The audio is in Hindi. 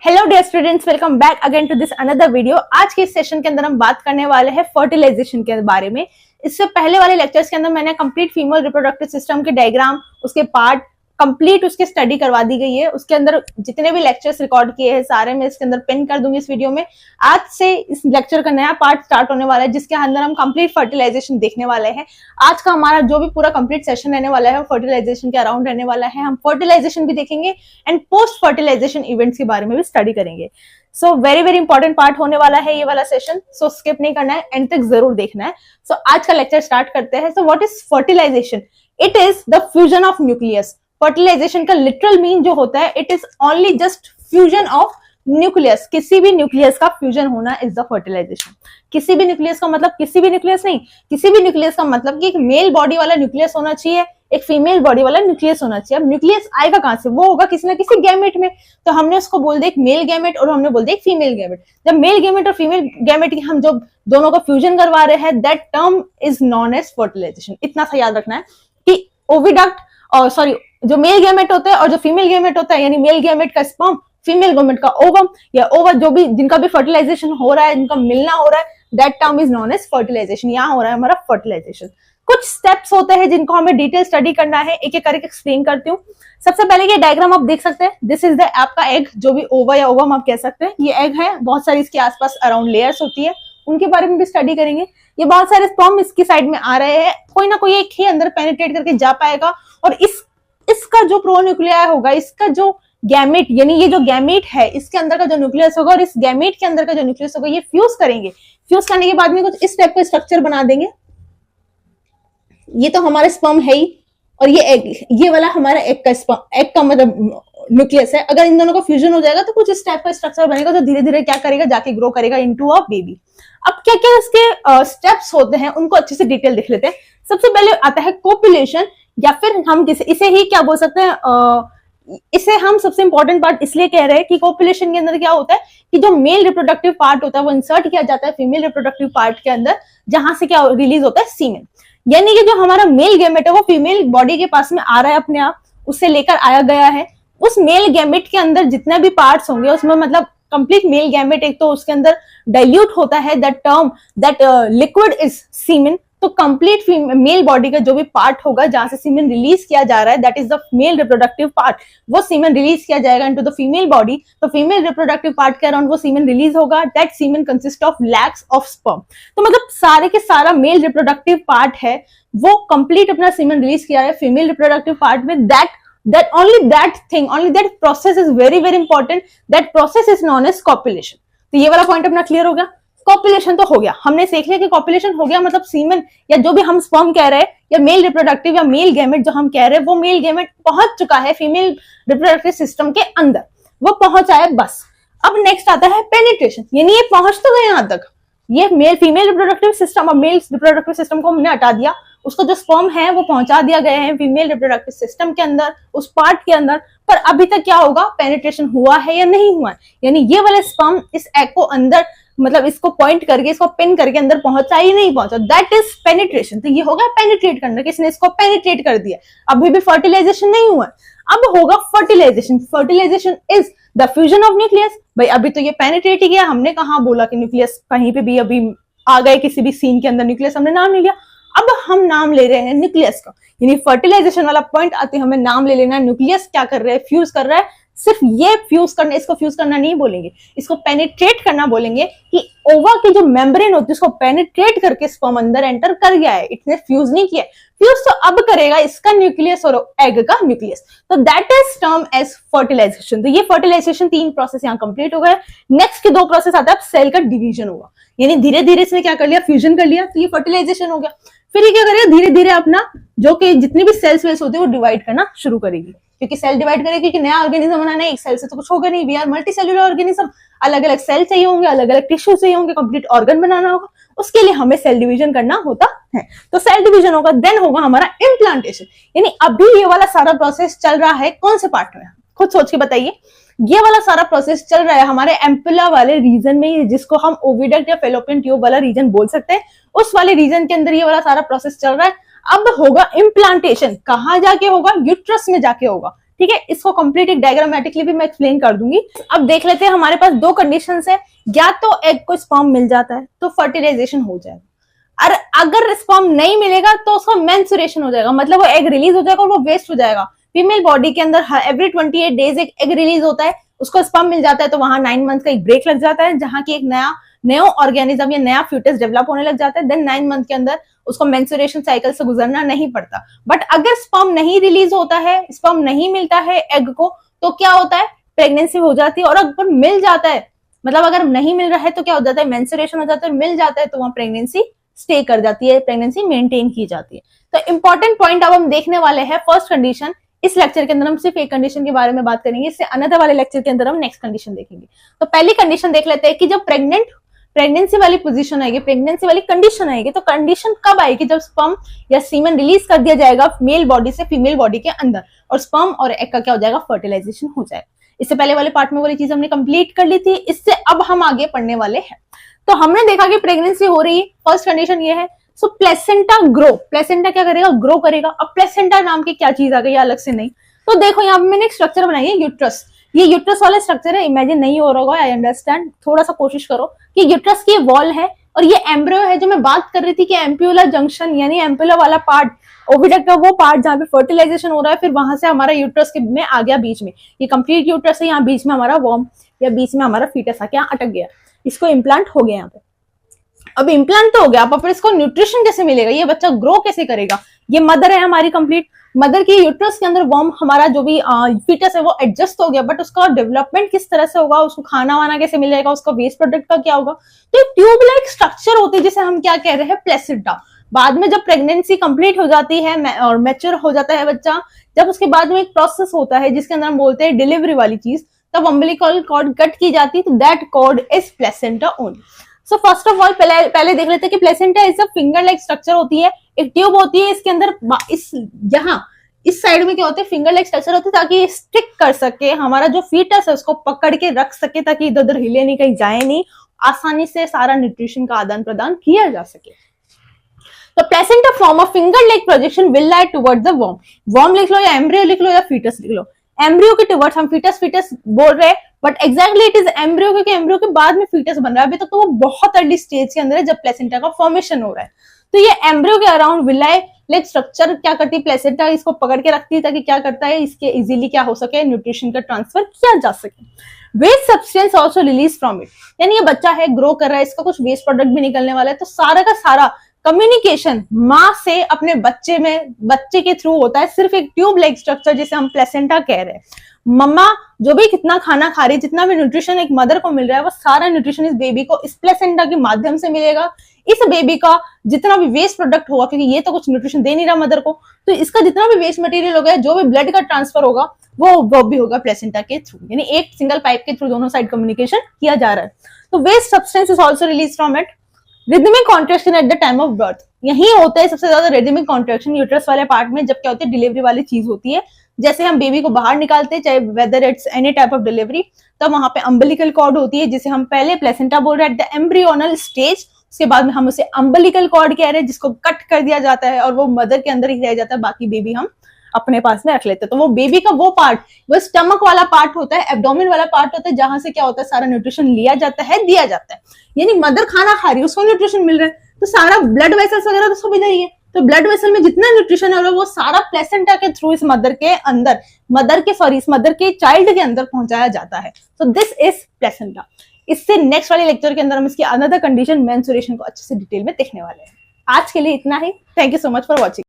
Hello dear students, welcome back again to this another video. आज के इस सेशन के अंदर हम बात करने वाले हैं फर्टिलाइजेशन के बारे में। इससे पहले वाले लेक्चर्स के अंदर मैंने कंप्लीट फीमेल रिप्रोडक्टिव सिस्टम के डायग्राम, उसके पार्ट कंप्लीट उसके स्टडी करवा दी गई है। उसके अंदर जितने भी लेक्चर्स रिकॉर्ड किए हैं सारे मैं इसके अंदर पिन कर दूंगी इस वीडियो में। आज से इस लेक्चर का नया पार्ट स्टार्ट होने वाला है जिसके अंदर हम कंप्लीट फर्टिलाइजेशन देखने वाले हैं। आज का हमारा जो भी पूरा कंप्लीट सेशन रहने वाला है फर्टिलाइजेशन के अराउंड रहने वाला है। हम फर्टिलाइजेशन भी देखेंगे एंड पोस्ट फर्टिलाइजेशन इवेंट्स के बारे में भी स्टडी करेंगे। So very very important part होने वाला है ये वाला सेशन। सो स्किप नहीं करना है, एंड तक जरूर देखना है। सो आज का लेक्चर स्टार्ट करते हैं। So what is fertilisation? It is the fusion of nucleus. Fertilisation का लिटरल मीन जो होता है, it is only just fusion of nucleus. किसी भी न्यूक्लियस का फ्यूजन होना इज द फर्टिलाइजेशन। किसी भी न्यूक्लियस का मतलब किसी भी न्यूक्लियस नहीं, किसी भी न्यूक्लियस का मतलब कि एक मेल बॉडी वाला न्यूक्लियस होना चाहिए, एक फीमेल बॉडी वाला न्यूक्लियस होना चाहिए। अब न्यूक्लियस आएगा कहां से? वो होगा किसी ना किसी गैमेट में। तो हमने उसको बोल दिया एक मेल गैमेट और हमने बोल दिया एक फीमेल गैमेट। जब मेल गैमेट और फीमेल गैमेट की हम जो दोनों का फ्यूजन करवा रहे हैं, that term is known as fertilisation. इतना सा याद रखना है कि ओविडक्ट और सॉरी जो मेल गैमेट होता है और जो फीमेल गैमेट होता है, यानी मेल गैमेट का स्पर्म, फीमेल गैमेट का ओवम या ओवर, जो भी जिनका भी फर्टिलाइजेशन हो रहा है, जिनका मिलना हो रहा है, that term is known as fertilisation. यहाँ हो रहा है हमारा फर्टिलाइजेशन। कुछ स्टेप्स होते हैं जिनको हमें डिटेल स्टडी करना है, एक एक करके एक्सप्लेन करती हूँ। सबसे पहले ये डायग्राम आप देख सकते हैं। दिस इज द आपका एग, जो भी ओवा या ओवम आप कह सकते हैं। ये एग है, बहुत सारी इसके आसपास अराउंड लेयर्स होती है, उनके बारे में भी स्टडी करेंगे। ये बहुत सारे स्पर्म इसकी साइड में आ रहे हैं, कोई ना कोई एक ही अंदर पेनिट्रेट करके जा पाएगा और इसका जो प्रोन्यूक्लियाई होगा, इसका जो गैमेट, यानी ये जो गैमेट है इसके अंदर का जो न्यूक्लियस होगा और इस गैमेट के अंदर का जो न्यूक्लियस होगा, ये फ्यूज करेंगे। फ्यूज करने के बाद में कुछ इस टाइप का स्ट्रक्चर बना देंगे। ये तो हमारा स्पर्म है ही, और ये एग, ये वाला हमारा एग का स्पर्म, एग का मतलब न्यूक्लियस है। अगर इन दोनों का फ्यूजन हो जाएगा तो कुछ इस टाइप का स्ट्रक्चर बनेगा जो धीरे धीरे क्या करेगा, जाके ग्रो करेगा इनटू अ बेबी। अब क्या क्या इसके स्टेप्स होते हैं उनको अच्छे से डिटेल देख लेते हैं। सबसे पहले आता है कोपुलेशन, या फिर हम इसे ही क्या बोल सकते हैं, इसे हम सबसे इंपॉर्टेंट पार्ट इसलिए कह रहे हैं कि कोपुलेशन के अंदर क्या होता है कि जो मेल रिप्रोडक्टिव पार्ट होता है वो इंसर्ट किया जाता है फीमेल रिप्रोडक्टिव पार्ट के अंदर, जहां से क्या रिलीज होता है सीमेन। यानी कि जो हमारा मेल गैमेट है वो फीमेल बॉडी के पास में आ रहा है अपने आप, उससे लेकर आया गया है। उस मेल गैमेट के अंदर जितने भी पार्ट्स होंगे उसमें मतलब कंप्लीट मेल गैमेट, एक तो उसके अंदर डाइल्यूट होता है, that term that liquid is semen. तो कंप्लीट मेल बॉडी का जो भी पार्ट होगा जहां से सीमेन रिलीज किया जा रहा है, that is the male reproductive part. वो सीमेन रिलीज किया जाएगा इनटू द फीमेल बॉडी। तो फीमेल रिप्रोडक्टिव पार्ट के अराउंड वो सीमेन रिलीज होगा। That semen consist of lakhs of sperm. तो मतलब सारे के सारा मेल रिप्रोडक्टिव पार्ट है वो कंप्लीट अपना सीमेन रिलीज किया है फीमेल रिप्रोडक्टिव पार्ट में। that only that thing, only that process is very very important. That process is known as copulation. तो ये वाला पॉइंट अपना क्लियर हो गया। कॉपुलेशन तो हो गया, हमने सीख लिया कि कॉपुलेशन हो गया मतलब सीमेन या जो भी हम स्पर्म कह रहे हैं या मेल रिप्रोडक्टिव या मेल गैमेट जो हम कह रहे हैं, वो मेल गैमेट पहुंच चुका है फीमेल रिप्रोडक्टिव सिस्टम के अंदर, वो पहुंचा है बस। अब नेक्स्ट आता है पेनिट्रेशन, यानी ये पहुंच तो गए यहां तक, ये मेल फीमेल रिप्रोडक्टिव सिस्टम और मेल रिप्रोडक्टिव सिस्टम को हमने हटा दिया, उसको जो स्पर्म है वो पहुंचा दिया गया है फीमेल रिप्रोडक्टिव सिस्टम के अंदर, उस पार्ट के अंदर। पर अभी तक क्या होगा, पेनिट्रेशन हुआ है या नहीं हुआ है, यानी ये वाले स्पर्म इस एग को अंदर मतलब इसको पॉइंट करके, इसको पिन करके अंदर पहुंचा ही नहीं पहुंचा, दैट इज पेनिट्रेशन। तो ये होगा पेनिट्रेट करना, किसने इसको पेनिट्रेट कर दिया। अभी भी फर्टिलाइजेशन नहीं हुआ, अब होगा fertilisation. Fertilisation is the fusion of nucleus. भाई अभी तो ये पेनिट्रेट ही गया, हमने कहा बोला कि न्यूक्लियस कहीं पे भी अभी आ गए किसी भी सीन के अंदर, न्यूक्लियस हमने नाम नहीं लिया। अब हम नाम ले रहे हैं न्यूक्लियस का, यानी फर्टिलाइजेशन वाला पॉइंट आते हमें नाम ले लेना है। न्यूक्लियस क्या कर रहा है, फ्यूज कर रहा है। सिर्फ ये फ्यूज करना, इसको फ्यूज करना नहीं बोलेंगे, इसको पेनिट्रेट करना बोलेंगे कि ओवा की जो मेम्ब्रेन होती है उसको पेनिट्रेट करके स्पर्म अंदर एंटर कर गया है, इसने फ्यूज नहीं किया। फ्यूज तो अब करेगा इसका न्यूक्लियस और एग का न्यूक्लियस। तो that is term as fertilisation. तो ये फर्टिलाइजेशन 3 प्रोसेस यहाँ कंप्लीट हो गए। नेक्स्ट के 2 प्रोसेस आता है, सेल का डिवीजन होगा, यानी धीरे धीरे इसने क्या कर लिया, फ्यूजन कर लिया, तो ये फर्टिलाइजेशन हो गया। फिर ये क्या करेगा, धीरे धीरे अपना जो कि जितने भी सेल्स वेल्स होते हैं वो डिवाइड करना शुरू करेगी, क्योंकि सेल डिवाइड करेगी कि नया ऑर्गेनिज्म बनाना है, एक सेल से तो कुछ होगा नहीं। We are multi cellular organism, अलग अलग सेल चाहिए होंगे, अलग अलग टिश्यू चाहिए होंगे, कंप्लीट ऑर्गन बनाना होगा, उसके लिए हमें सेल डिवीजन करना होता है। तो सेल डिवीजन होगा, देन होगा हमारा इम्प्लांटेशन। यानी अभी ये वाला सारा प्रोसेस चल रहा है कौन से पार्ट में, खुद सोच के बताइए। ये वाला सारा प्रोसेस चल रहा है हमारे एम्पुला वाले रीजन में, जिसको हम ओविडक्ट या फेलोपियन ट्यूब वाला रीजन बोल सकते हैं। उस वाले रीजन के अंदर ये वाला सारा प्रोसेस चल रहा है। अब होगा इम्प्लांटेशन, कहां जाके होगा, यूट्रस में जाके होगा। ठीक है, इसको कंप्लीट एक डायग्रामेटिकली भी मैं एक्सप्लेन कर दूंगी। अब देख लेते हैं, हमारे पास दो कंडीशंस है, या तो एग को स्पर्म मिल जाता है तो फर्टिलाइजेशन हो जाएगा, और अगर स्पर्म नहीं मिलेगा तो उसका मेंस्ट्रुएशन हो जाएगा, मतलब वो एग रिलीज हो जाएगा और वो वेस्ट हो जाएगा। फीमेल बॉडी के अंदर एवरी 28 डेज एक एग रिलीज होता है, उसको स्पर्म मिल जाता है तो वहां 9 मंथ का एक ब्रेक लग जाता है, जहां की एक नया ऑर्गेनिज्म या नया फ्यूटस डेवलप होने लग जाता है। देन 9 मंथ के अंदर उसको मेंस्ट्रुएशन साइकिल से गुजरना नहीं पड़ता। बट अगर स्पर्म नहीं रिलीज होता है, स्पर्म नहीं मिलता है एग को, तो क्या होता है, प्रेगनेंसी हो जाती है। और अगर मिल जाता है, मतलब अगर नहीं मिल रहा है तो क्या हो जाता है, मेंस्ट्रुएशन हो जाता है, मिल जाता है तो वहां प्रेगनेंसी स्टे कर जाती है, प्रेगनेंसी मेंटेन की जाती है। तो इंपॉर्टेंट पॉइंट अब हम देखने वाले हैं फर्स्ट कंडीशन। इस लेक्चर के अंदर हम सिर्फ एक कंडीशन के बारे में बात करेंगे, इससे अनदर वाले लेक्चर के अंदर हम नेक्स्ट कंडीशन देखेंगे। तो पहली कंडीशन देख लेते हैं कि जब प्रेगनेंसी वाली पोजीशन आएगी, प्रेगनेंसी वाली कंडीशन आएगी, तो कंडीशन कब आएगी, जब स्पर्म या सीमेन रिलीज कर दिया जाएगा मेल बॉडी से फीमेल बॉडी के अंदर, और स्पर्म और एग का क्या हो जाएगा, फर्टिलाइजेशन हो जाएगा। इससे पहले वाले पार्ट में वाली चीज हमने कंप्लीट कर ली थी, इससे अब हम आगे पढ़ने वाले हैं। तो हमने देखा कि प्रेगनेंसी हो रही है, फर्स्ट कंडीशन ये है। सो प्लेसेंटा ग्रो, प्लेसेंटा क्या करेगा, ग्रो करेगा। अब प्लेसेंटा नाम की क्या चीज आ गई, अलग से नहीं। तो देखो यहाँ पे मैंने एक स्ट्रक्चर बनाई है, यूट्रस। ये यूट्रस वाला स्ट्रक्चर है, इमेजिन नहीं हो रहा होगा, आई अंडरस्टैंड, थोड़ा सा कोशिश करो कि यूट्रस की वॉल है और ये एम्ब्रियो है, जो मैं बात कर रही थी कि एम्प्यूलर जंक्शन यानी एम्प्यूलर वाला पार्ट, ओविडक्ट का वो पार्ट जहाँ पे फर्टिलाइजेशन हो रहा है, फिर वहां से हमारा यूट्रस के में आ गया बीच में, ये कंप्लीट यूट्रस है, यहाँ बीच में हमारा वॉर्म या बीच में हमारा फीटस आके यहाँ अटक गया, इसको इम्प्लांट हो गया यहाँ पे। अब इम्प्लांट तो हो गया, अब इसको न्यूट्रिशन कैसे मिलेगा, ये बच्चा ग्रो कैसे करेगा। ये मदर है हमारी कंप्लीट, मदर की यूट्रस के अंदर वॉर्म हमारा जो भी फीटस है वो एडजस्ट हो गया, बट उसका डेवलपमेंट किस तरह से होगा, उसको खाना वाना कैसे मिलेगा, उसका वेस्ट प्रोडक्ट का क्या होगा। तो एक ट्यूब लाइक स्ट्रक्चर होती है जिसे हम क्या कह रहे हैं, प्लेसेंटा। बाद में जब प्रेगनेंसी कंप्लीट हो जाती है और मैच्योर हो जाता है बच्चा, जब उसके बाद में एक प्रोसेस होता है जिसके अंदर हम बोलते हैं डिलीवरी वाली चीज, तब अम्बिलिकल कॉर्ड कट की जाती है, तो that cord is placenta only. So first of all पहले देख लेते हैं कि placenta is a finger like structure होती है, एक ट्यूब होती है, इसके अंदर इस साइड में क्या होते हैं, फिंगर लाइक स्ट्रक्चर होती है, ताकि स्टिक कर सके हमारा जो फीटस है, उसको पकड़ के रख सके, ताकि इधर उधर हिले नहीं, कहीं जाए नहीं, आसानी से सारा न्यूट्रिशन का आदान प्रदान किया जा सके। तो placenta form of finger like projection will lie towards the वॉर्म। वॉर्म लिख लो या एम्ब्रियो लिख लो या फीटस लिख लो। एम्ब्रियो के टुवर्ड्स हम फीटस बोल रहे हैं, but exactly it is embryo, क्योंकि एम्ब्रियो के बाद में फीटस बन रहा है। अभी तक तो वो बहुत अर्ली स्टेज के अंदर है जब प्लेसेंटा का फॉर्मेशन हो रहा है। तो ये एम्ब्रियो के अराउंड विलाई लाइक स्ट्रक्चर क्या करती है, प्लेसेंटा इसको पकड़ के रखती है, ताकि क्या करता है, इसके इजीली क्या हो सके, न्यूट्रिशन का ट्रांसफर किया जा सके। Waste substance also release from it, यानी ये बच्चा है, ग्रो कर रहा है, इसका कुछ वेस्ट प्रोडक्ट भी निकलने वाला है। तो सारा का सारा कम्युनिकेशन माँ से अपने बच्चे के थ्रू होता है, सिर्फ एक ट्यूब लाइक स्ट्रक्चर जिसे हम प्लेसेंटा कह रहे हैं। मम्मा जो भी कितना खाना खा रही है, जितना भी न्यूट्रिशन एक मदर को मिल रहा है, वो सारा न्यूट्रिशन इस बेबी को इस प्लेसेंटा के माध्यम से मिलेगा। इस बेबी का जितना भी वेस्ट प्रोडक्ट होगा, क्योंकि ये तो कुछ न्यूट्रिशन दे नहीं रहा मदर को, तो इसका जितना भी वेस्ट मटेरियल होगा, जो भी ब्लड का ट्रांसफर होगा, वो भी होगा प्लेसेंटा के थ्रू, यानी एक सिंगल पाइप के थ्रू दोनों साइड कम्युनिकेशन किया जा रहा है। तो waste substance is also release from it. Rhythmic contraction at the time of birth, यही होता है सबसे ज्यादा रिदमिक कॉन्ट्रैक्शन यूट्रस वाले पार्ट में, जब क्या होती है, डिलीवरी वाली चीज होती है। जैसे हम बेबी को बाहर निकालते हैं, चाहे whether it's any type of delivery, तब वहां पे अम्बिलिकल कॉर्ड होती है, जिसे हम पहले प्लेसेंटा बोल रहे हैं एट द एम्ब्रियोनल स्टेज। उसके बाद में हम उसे अम्बिलिकल कॉर्ड कह रहे हैं, जिसको कट कर दिया जाता है और वो मदर के अंदर ही रह जाता है, बाकी बेबी हम अपने पास में रख लेते हैं। तो वो बेबी का वो पार्ट, वो स्टमक वाला पार्ट होता है, एब्डोमेन वाला पार्ट होता है, जहां से क्या होता है, सारा न्यूट्रिशन लिया जाता है, दिया जाता है। यानी मदर खाना खा रही है, उसको न्यूट्रिशन मिल रहा है, तो सारा ब्लड वेसल्स वगैरह तो सब इधर ही है। तो ब्लड वेसल में जितना न्यूट्रिशन है वो सारा प्लेसेंटा के थ्रू इस मदर के चाइल्ड के अंदर पहुंचाया जाता है। तो दिस इज प्लेसेंटा। इससे नेक्स्ट वाले लेक्चर के अंदर हम इसकी अनदर कंडीशन मेंस्ट्रुएशन को अच्छे से डिटेल में देखने वाले हैं। आज के लिए इतना ही। Thank you so much for watching.